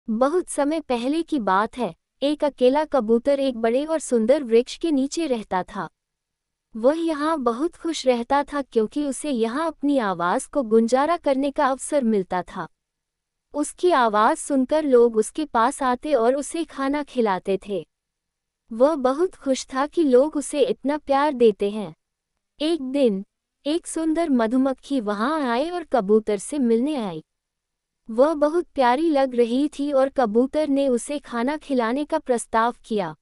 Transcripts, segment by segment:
बहुत समय पहले की बात है। एक अकेला कबूतर एक बड़े और सुंदर वृक्ष के नीचे रहता था। वह यहाँ बहुत खुश रहता था क्योंकि उसे यहाँ अपनी आवाज़ को गुंजारा करने का अवसर मिलता था। उसकी आवाज़ सुनकर लोग उसके पास आते और उसे खाना खिलाते थे। वह बहुत खुश था कि लोग उसे इतना प्यार देते हैं। एक दिन एक सुंदर मधुमक्खी वहाँ आए और कबूतर से मिलने आई। वह बहुत प्यारी लग रही थी और कबूतर ने उसे खाना खिलाने का प्रस्ताव किया।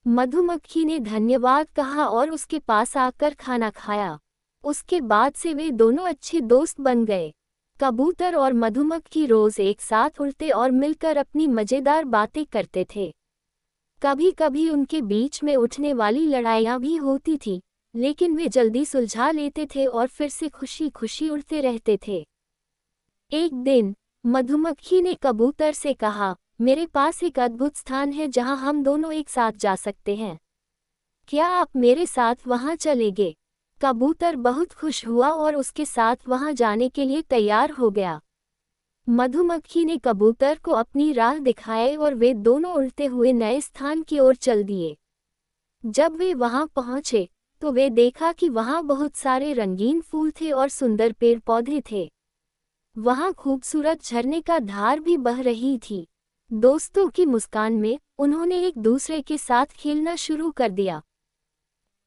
मधुमक्खी ने धन्यवाद कहा और उसके पास आकर खाना खाया। उसके बाद से वे दोनों अच्छे दोस्त बन गए। कबूतर और मधुमक्खी रोज एक साथ उड़ते और मिलकर अपनी मजेदार बातें करते थे। कभी कभी उनके बीच में उठने वाली लड़ाइयाँ भी होती थी, लेकिन वे जल्दी सुलझा लेते थे और फिर से खुशी खुशी उड़ते रहते थे। एक दिन मधुमक्खी ने कबूतर से कहा, मेरे पास एक अद्भुत स्थान है जहां हम दोनों एक साथ जा सकते हैं। क्या आप मेरे साथ वहां चलेंगे? कबूतर बहुत खुश हुआ और उसके साथ वहां जाने के लिए तैयार हो गया। मधुमक्खी ने कबूतर को अपनी राह दिखाई और वे दोनों उड़ते हुए नए स्थान की ओर चल दिए। जब वे वहां पहुंचे तो वे देखा कि वहां बहुत सारे रंगीन फूल थे और सुंदर पेड़ पौधे थे। वहां खूबसूरत झरने का धार भी बह रही थी। दोस्तों की मुस्कान में उन्होंने एक दूसरे के साथ खेलना शुरू कर दिया।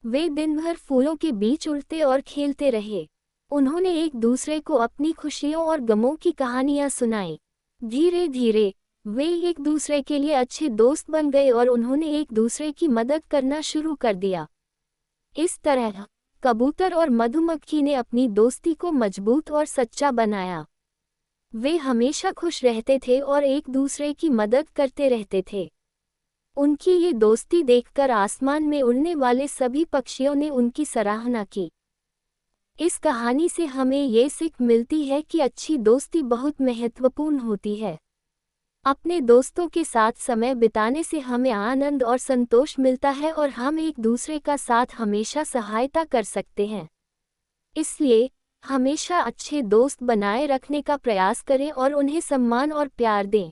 वे दिन भर फूलों के बीच उड़ते और खेलते रहे। उन्होंने एक दूसरे को अपनी खुशियों और गमों की कहानियां सुनाई। धीरे धीरे वे एक दूसरे के लिए अच्छे दोस्त बन गए और उन्होंने एक दूसरे की मदद करना शुरू कर दिया। इस तरह कबूतर और मधुमक्खी ने अपनी दोस्ती को मजबूत और सच्चा बनाया। वे हमेशा खुश रहते थे और एक दूसरे की मदद करते रहते थे। उनकी ये दोस्ती देखकर आसमान में उड़ने वाले सभी पक्षियों ने उनकी सराहना की। इस कहानी से हमें ये सीख मिलती है कि अच्छी दोस्ती बहुत महत्वपूर्ण होती है। अपने दोस्तों के साथ समय बिताने से हमें आनंद और संतोष मिलता है और हम एक दूसरे का साथ हमेशा सहायता कर सकते हैं। इसलिए हमेशा अच्छे दोस्त बनाए रखने का प्रयास करें और उन्हें सम्मान और प्यार दें।